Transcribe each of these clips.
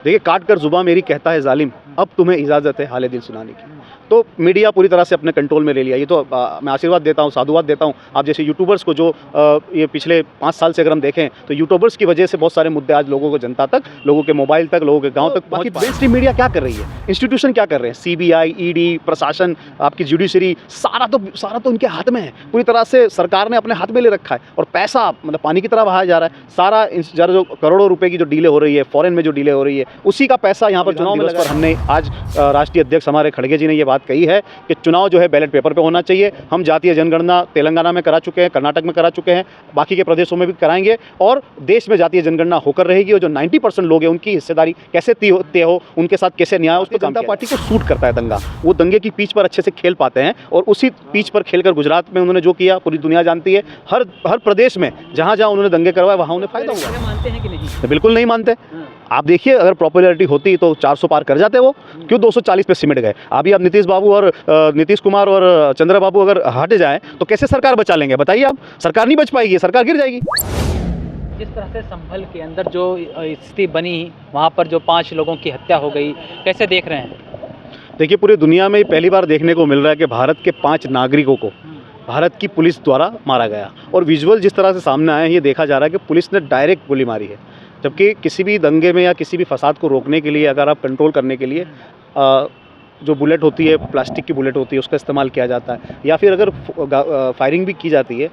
देखिए, काट कर जुबां मेरी कहता है जालिम, अब तुम्हें इजाज़त है हाल दिल सुनाने की। तो मीडिया पूरी तरह से अपने कंट्रोल में ले लिया। ये तो मैं आशीर्वाद देता हूँ, साधुवाद देता हूँ आप जैसे यूट्यूबर्स को, जो ये पिछले 5 साल से अगर हम देखें तो यूट्यूबर्स की वजह से बहुत सारे मुद्दे आज लोगों को, जनता तक, लोगों के मोबाइल तक, लोगों के गाँव तक पहुँच पाए। मेन स्ट्रीम मीडिया क्या कर रही है, इंस्टीट्यूशन क्या कर रहे हैं, सीबीआई, ईडी, प्रशासन, आपकी जुडिशरी, सारा तो उनके हाथ में है। पूरी तरह से सरकार ने अपने हाथ में ले रखा है और पैसा मतलब पानी की तरह बहाया जा रहा है। सारा जो करोड़ों रुपए की जो डीले हो रही है, फॉरेन में जो डीले हो रही है, उसी का पैसा यहाँ पर चुनाव में लगा। हमने आज राष्ट्रीय अध्यक्ष हमारे खड़गे जी ने ये बात कही है कि चुनाव जो है बैलेट पेपर पे होना चाहिए। हम जातीय जनगणना तेलंगाना में करा चुके हैं, कर्नाटक में करा चुके हैं, बाकी के प्रदेशों में भी कराएंगे और देश में जातीय जनगणना होकर रहेगी। और जो 90% लोग हैं उनकी हिस्सेदारी कैसे तय हो, उनके साथ कैसे न्याय हो, उसको जनता पार्टी को सूट करता है दंगा। वो दंगे की पिच पर अच्छे से खेल पाते हैं और उसी पिच पर खेलकर गुजरात में उन्होंने जो किया पूरी दुनिया जानती है। हर प्रदेश में जहाँ जहाँ उन्होंने दंगे करवाए वहाँ उन्हें फायदा हुआ। मानते हैं कि नहीं? बिल्कुल नहीं मानते। आप देखिए, अगर पॉपुलैरिटी होती तो 400 पार कर जाते वो, क्यों 240 पे सिमट गए। अभी आप नीतीश कुमार और चंद्रबाबू अगर हट जाएं तो कैसे सरकार बचा लेंगे बताइए आप। सरकार नहीं बच पाएगी, सरकार गिर जाएगी। जिस तरह से संभल के अंदर जो स्थिति बनी, वहाँ पर जो 5 लोगों की हत्या हो गई, कैसे देख रहे हैं? देखिए, पूरी दुनिया में पहली बार देखने को मिल रहा है कि भारत के 5 नागरिकों को भारत की पुलिस द्वारा मारा गया। और विजुअल जिस तरह से सामने आए हैं, ये देखा जा रहा है कि पुलिस ने डायरेक्ट गोली मारी है। जबकि किसी भी दंगे में या किसी भी फसाद को रोकने के लिए, अगर आप कंट्रोल करने के लिए जो बुलेट होती है, प्लास्टिक की बुलेट होती है, उसका इस्तेमाल किया जाता है, या फिर अगर फायरिंग भी की जाती है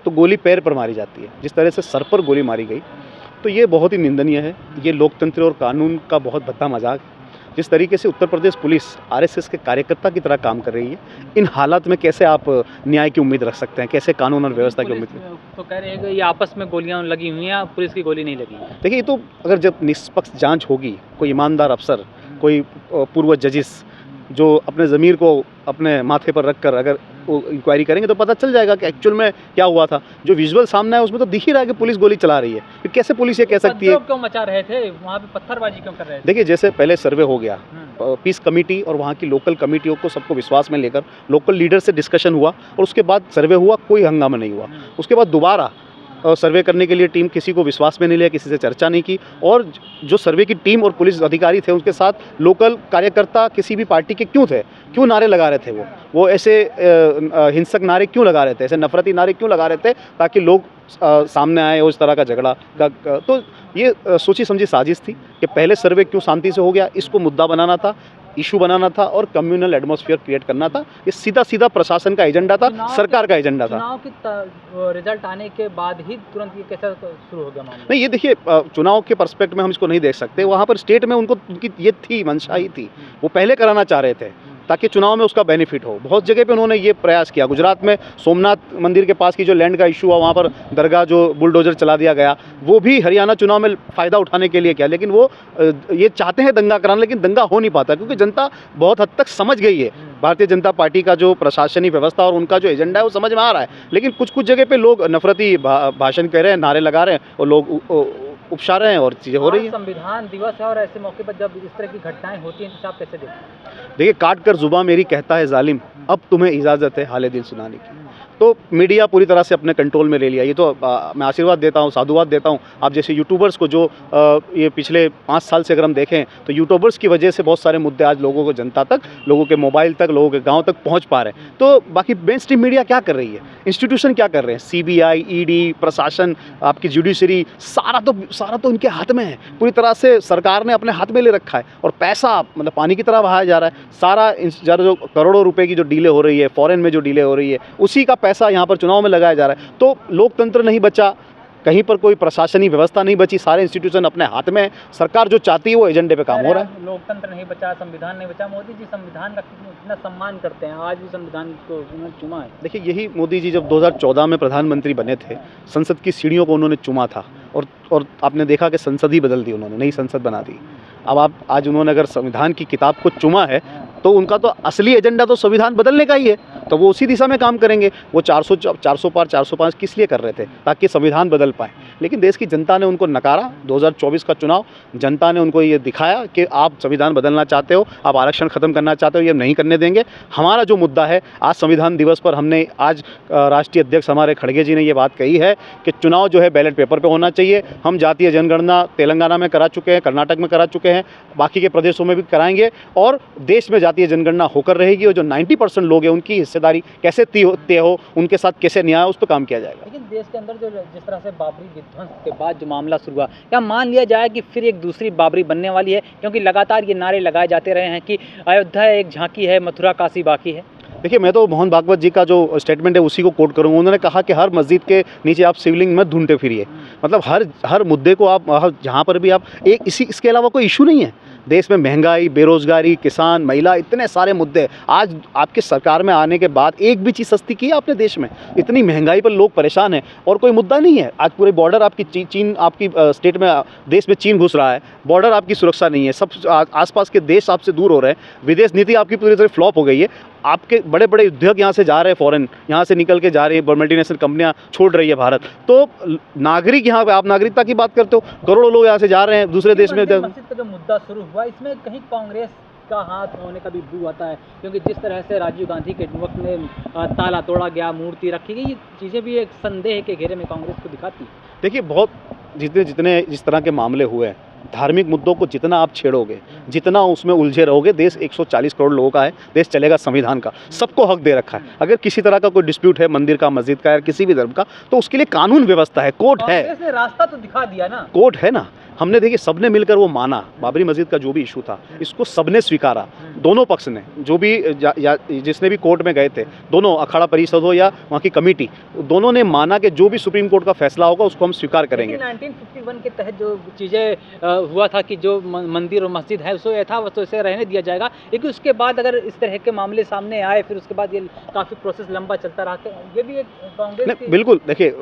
तो गोली पैर पर मारी जाती है। जिस तरह से सर पर गोली मारी गई, तो ये बहुत ही निंदनीय है। ये लोकतंत्र और कानून का बहुत भद्दा मजाक है। जिस तरीके से उत्तर प्रदेश पुलिस आरएसएस के कार्यकर्ता की तरह काम कर रही है, इन हालात में कैसे आप न्याय की उम्मीद रख सकते हैं, कैसे कानून और व्यवस्था की उम्मीद? तो कह रहे हैं कि ये आपस में गोलियां लगी हुई हैं, पुलिस की गोली नहीं लगी। देखिए, ये तो अगर जब निष्पक्ष जांच होगी, कोई ईमानदार अफसर, कोई पूर्व जजिस जो अपने ज़मीर को अपने माथे पर रखकर अगर वो इंक्वायरी करेंगे तो पता चल जाएगा कि एक्चुअल में क्या हुआ था। जो विजुअल सामने है उसमें तो दिख ही रहा है कि पुलिस गोली चला रही है। फिर कैसे पुलिस ये कह सकती है? क्यों मचा रहे थे वहाँ पे, पत्थरबाजी क्यों कर रहे थे? देखिए, जैसे पहले सर्वे हो गया, पीस कमेटी और वहाँ की लोकल कमेटियों को सबको विश्वास में लेकर लोकल लीडर से डिस्कशन हुआ और उसके बाद सर्वे हुआ, कोई हंगामा नहीं हुआ। उसके बाद दोबारा सर्वे करने के लिए टीम किसी को विश्वास में नहीं लिया, किसी से चर्चा नहीं की। और जो सर्वे की टीम और पुलिस अधिकारी थे, उनके साथ लोकल कार्यकर्ता किसी भी पार्टी के क्यों थे, क्यों नारे लगा रहे थे, वो ऐसे हिंसक नारे क्यों लगा रहे थे, ऐसे नफरती नारे क्यों लगा रहे थे, ताकि लोग सामने आए और इस तरह का झगड़ा तो ये सोची समझी साजिश थी कि पहले सर्वे क्यों शांति से हो गया, इसको मुद्दा बनाना था, इशू बनाना था और कम्युनल एटमॉस्फेयर क्रिएट करना था। ये सीधा प्रशासन का एजेंडा था, सरकार का एजेंडा था। चुनाव की रिजल्ट आने के बाद ही तुरंत ये कैसे शुरू हो गया मामला? नहीं, ये देखिए, चुनाव के पर्सपेक्ट में हम इसको नहीं देख सकते। वहाँ पर स्टेट में उनकी ये थी, मंशा ही थी, वो पहले कराना चाह रहे थे ताकि चुनाव में उसका बेनिफिट हो। बहुत जगह पे उन्होंने ये प्रयास किया। गुजरात में सोमनाथ मंदिर के पास की जो लैंड का इशू हुआ, वहाँ पर दरगाह जो बुलडोजर चला दिया गया, वो भी हरियाणा चुनाव में फ़ायदा उठाने के लिए किया। लेकिन वो ये चाहते हैं दंगा कराना, लेकिन दंगा हो नहीं पाता क्योंकि जनता बहुत हद तक समझ गई है। भारतीय जनता पार्टी का जो प्रशासनिक व्यवस्था और उनका जो एजेंडा है वो समझ में आ रहा है। लेकिन कुछ जगह पे लोग नफरती भाषण कह रहे हैं, नारे लगा रहे हैं और लोग उपसा रहे हैं और चीज़ें हो रही हैं। संविधान दिवस है और ऐसे मौके पर जब इस तरह की घटनाएं होती हैं तो आप कैसे देखते हैं? देखिए, काट कर जुबां मेरी कहता है जालिम, अब तुम्हें इजाज़त है हाल दिल सुनाने की। तो मीडिया पूरी तरह से अपने कंट्रोल में ले लिया। ये तो मैं आशीर्वाद देता हूँ, साधुवाद देता हूँ आप जैसे यूट्यूबर्स को, जो ये पिछले 5 साल से अगर हम देखें तो यूट्यूबर्स की वजह से बहुत सारे मुद्दे आज लोगों को, जनता तक, लोगों के मोबाइल तक, लोगों के गाँव तक पहुँच पा रहे हैं। तो बाकी मेन स्ट्रीम मीडिया क्या कर रही है, इंस्टीट्यूशन क्या कर रहे हैं, सीबीआई, ईडी, प्रशासन, आपकी जुडिशरी, सारा तो उनके हाथ में है। पूरी तरह से सरकार ने अपने हाथ में ले रखा है और पैसा मतलब पानी की तरह बहाया जा रहा है। सारा जो करोड़ों रुपए की जो डीले हो रही है, फॉरेन में जो डीले हो रही है, उसी का पैसा यहाँ पर चुनाव में लगाया जा रहा है। तो लोकतंत्र नहीं बचा, कहीं पर कोई प्रशासनिक व्यवस्था नहीं बची, सारे इंस्टीट्यूशन अपने हाथ में है। सरकार जो चाहती है वो एजेंडे पे काम हो रहा है। लोकतंत्र नहीं बचा, संविधान नहीं बचा। मोदी जी संविधान का कितना सम्मान करते हैं, आज भी संविधान को चुमा है। देखिए, यही मोदी जी जब 2014 में प्रधानमंत्री बने थे, संसद की सीढ़ियों को उन्होंने चुमा था और आपने देखा कि संसद ही बदल दी उन्होंने, नई संसद बना दी। अब आप आज उन्होंने अगर संविधान की किताब को चुमा है तो उनका तो असली एजेंडा तो संविधान बदलने का ही है, तो वो उसी दिशा में काम करेंगे। वो 400 पार 405 किस लिए कर रहे थे, ताकि संविधान बदल पाए। लेकिन देश की जनता ने उनको नकारा। 2024 का चुनाव जनता ने उनको ये दिखाया कि आप संविधान बदलना चाहते हो, आप आरक्षण ख़त्म करना चाहते हो, ये नहीं करने देंगे। हमारा जो मुद्दा है, आज संविधान दिवस पर हमने आज राष्ट्रीय अध्यक्ष हमारे खड़गे जी ने ये बात कही है कि चुनाव जो है बैलेट पेपर पे होना चाहिए। हम जातीय जनगणना तेलंगाना में करा चुके हैं, कर्नाटक में करा चुके हैं, बाकी के प्रदेशों में भी कराएंगे और देश में जातीय जनगणना होकर रहेगी। और जो 90% लोग हैं उनकी हिस्सेदारी कैसे तय हो, उनके साथ कैसे न्याय हो, उस पर काम किया जाएगा। लेकिन देश के अंदर जो जिस तरह से बाबरी विध्वंस के बाद जो मामला शुरू हुआ, क्या मान लिया जाए कि फिर एक दूसरी बाबरी बनने वाली है? क्योंकि लगातार ये नारे लगाए जाते रहे हैं कि अयोध्या एक झांकी है, मथुरा काशी बाकी है। देखिए, मैं तो मोहन भागवत जी का जो स्टेटमेंट है उसी को कोट करूँगा। उन्होंने कहा कि हर मस्जिद के नीचे आप शिवलिंग मत ढूंढते फिरिए। मतलब हर मुद्दे को आप जहाँ पर भी आप एक इसके अलावा कोई इशू नहीं है। देश में महंगाई, बेरोजगारी, किसान, महिला, इतने सारे मुद्दे। आज आपकी सरकार में आने के बाद एक भी चीज़ सस्ती की है आपने देश में? इतनी महंगाई पर लोग परेशान हैं और कोई मुद्दा नहीं है। आज पूरे बॉर्डर आपकी चीन आपकी स्टेट में, देश में चीन घुस रहा है, बॉर्डर आपकी सुरक्षा नहीं है, सब आसपास के देश आपसे दूर हो रहे हैं, विदेश नीति आपकी पूरी तरह फ्लॉप हो गई है। आपके बड़े बड़े उद्योग यहाँ से जा रहे हैं, फॉरेन यहाँ से निकल के जा रही है, मल्टीनेशनल कंपनियाँ छोड़ रही है भारत। तो नागरिक यहाँ पे, आप नागरिकता की बात करते हो, करोड़ों लोग यहाँ से जा रहे हैं दूसरे देश में। मस्जिद का जो मुद्दा शुरू हुआ, इसमें कहीं कांग्रेस का हाथ होने का भी बू आता है, क्योंकि जिस तरह से राजीव गांधी के वक्त में ताला तोड़ा गया, मूर्ति रखी गई, ये चीज़ें भी एक संदेह के घेरे में कांग्रेस को दिखाती है। देखिए, बहुत जितने जिस तरह के मामले हुए हैं, धार्मिक मुद्दों को जितना आप छेड़ोगे, जितना उसमें उलझे रहोगे, देश 140 करोड़ लोगों का है, देश चलेगा संविधान का, सबको हक दे रखा है। अगर किसी तरह का कोई डिस्प्यूट है मंदिर का, मस्जिद का या किसी भी धर्म का, तो उसके लिए कानून व्यवस्था है, कोर्ट है। कांग्रेस ने रास्ता तो दिखा दिया ना, कोर्ट है ना। हमने देखिए सबने मिलकर वो माना, बाबरी मस्जिद का जो भी इशू था इसको सबने स्वीकारा, दोनों पक्ष ने, जो भी जिसने भी कोर्ट में गए थे, दोनों अखाड़ा परिषद हो या वहाँ की कमेटी, दोनों ने माना कि जो भी सुप्रीम कोर्ट का फैसला होगा उसको हम स्वीकार करेंगे। 1951 के तहत जो चीज़ें हुआ था कि जो मंदिर और मस्जिद है उसको यथावत वैसे रहने दिया जाएगा, लेकिन उसके बाद अगर इस तरह के मामले सामने आए, फिर उसके बाद ये काफ़ी प्रोसेस लंबा चलता रहा, तो ये भी एक कांग्रेस की... बिल्कुल, देखिए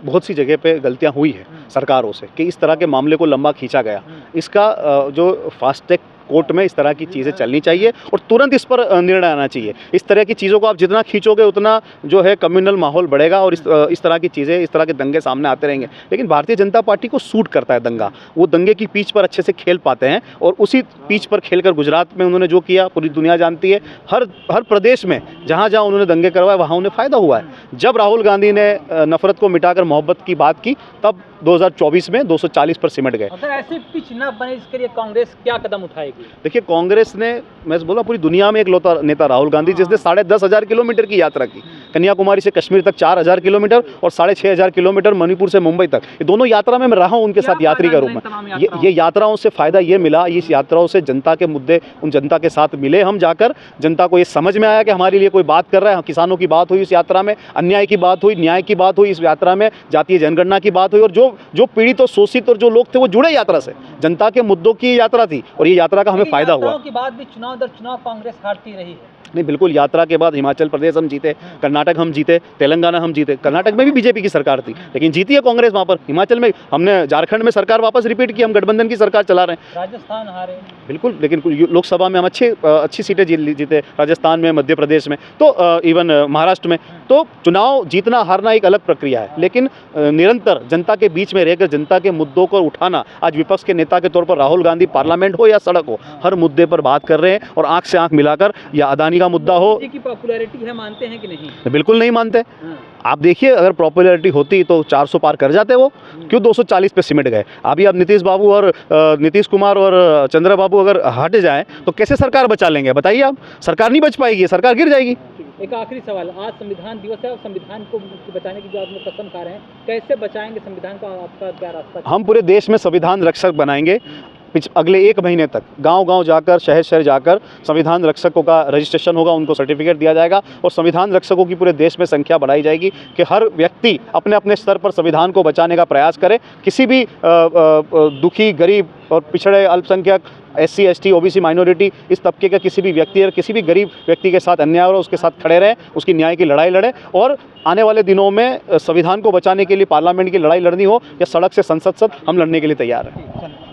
बहुत सी जगह पे गलतियाँ हुई है सरकारों से कि इस तरह के मामले को लंबा खींचा गया। इसका जो फास्ट ट्रैक कोर्ट में इस तरह की चीज़ें चलनी चाहिए और तुरंत इस पर निर्णय आना चाहिए। इस तरह की चीज़ों को आप जितना खींचोगे उतना जो है कम्युनल माहौल बढ़ेगा और इस तरह की चीज़ें, इस तरह के दंगे सामने आते रहेंगे। लेकिन भारतीय जनता पार्टी को सूट करता है दंगा, वो दंगे की पिच पर अच्छे से खेल पाते हैं और उसी पिच पर खेलकर गुजरात में उन्होंने जो किया पूरी दुनिया जानती है। हर प्रदेश में जहाँ जहाँ उन्होंने दंगे करवाए वहाँ उन्हें फ़ायदा हुआ है। जब राहुल गांधी ने नफरत को मिटाकर मोहब्बत की बात की, तब 2024 में 240 पर सिमट गए। अगर ऐसी पिच न बने, इसके लिए कांग्रेस क्या कदम उठाएगी? देखिए, कांग्रेस ने, मैं बोला, पूरी दुनिया में एक लौता नेता राहुल गांधी, जिसने 10,500 किलोमीटर की यात्रा की, कन्याकुमारी से कश्मीर तक 4,000 किलोमीटर और 6,500 किलोमीटर मणिपुर से मुंबई तक। ये दोनों यात्रा में मैं रहा हूँ उनके साथ यात्री के रूप में। ये यात्राओं से फ़ायदा ये मिला, इस यात्राओं से जनता के मुद्दे उन जनता के साथ मिले। हम जाकर जनता को ये समझ में आया कि हमारे लिए कोई बात कर रहा है। किसानों की बात हुई इस यात्रा में, अन्याय की बात हुई, न्याय की बात हुई इस यात्रा में, जातीय जनगणना की बात हुई और जो पीड़ित और शोषित और जो लोग थे वो जुड़े यात्रा से। जनता के मुद्दों की यात्रा थी और ये यात्रा का हमें फ़ायदा हुआ। के बाद भी चुनाव दर चुनाव कांग्रेस हारती रही है। नहीं, बिल्कुल, यात्रा के बाद हिमाचल प्रदेश हम जीते, कर्नाटक हम जीते, तेलंगाना हम जीते। कर्नाटक में भी बीजेपी की सरकार थी लेकिन जीती है कांग्रेस वहाँ पर। हिमाचल में हमने, झारखंड में सरकार वापस रिपीट की, हम गठबंधन की सरकार चला रहे हैं। राजस्थान हारे बिल्कुल, लेकिन लोकसभा में हम अच्छी सीटें जीते, राजस्थान में, मध्य प्रदेश में, तो इवन महाराष्ट्र में। तो चुनाव जीतना हारना एक अलग प्रक्रिया है, लेकिन निरंतर जनता के बीच में रहकर जनता के मुद्दों को उठाना, आज विपक्ष के नेता के तौर पर राहुल गांधी पार्लियामेंट हो या सड़क हो, हर मुद्दे पर बात कर रहे हैं और आंख से आंख मिलाकर, या अदानी का मुद्दा हो। की पॉपुलैरिटी है, मानते हैं कि नहीं? बिल्कुल नहीं मानते। आप देखिए, अगर पॉपुलैरिटी होती तो 400 पार कर जाते वो, क्यों 240 पे सिमट गए? अभी आप नीतीश बाबू और नीतीश कुमार और चंद्र बाबू अगर हट जाएं तो कैसे सरकार बचा लेंगे? बताइए आप, सरकार नहीं बच पाएगी, सरकार गिर जाएगी। एक आखिरी सवाल, आज संविधान दिवस है और संविधान को बचाने की जो आप लोग कसम खा रहे हैं, कैसे बचाएंगे संविधान को? आपका क्या रास्ता? हम पूरे देश में संविधान रक्षक बनाएंगे। अगले 1 महीने तक गांव-गांव जाकर, शहर-शहर जाकर संविधान रक्षकों का रजिस्ट्रेशन होगा, उनको सर्टिफिकेट दिया जाएगा और संविधान रक्षकों की पूरे देश में संख्या बढ़ाई जाएगी कि हर व्यक्ति अपने अपने स्तर पर संविधान को बचाने का प्रयास करे। किसी भी दुखी, गरीब और पिछड़े, अल्पसंख्यक, SC, ST, OBC, माइनॉरिटी, इस तबके का किसी भी व्यक्ति या किसी भी गरीब व्यक्ति के साथ अन्याय हो रहा है, उसके साथ खड़े रहें, उसकी न्याय की लड़ाई लड़ें और आने वाले दिनों में संविधान को बचाने के लिए पार्लियामेंट की लड़ाई लड़नी हो या सड़क से संसद तक, हम लड़ने के लिए तैयार हैं।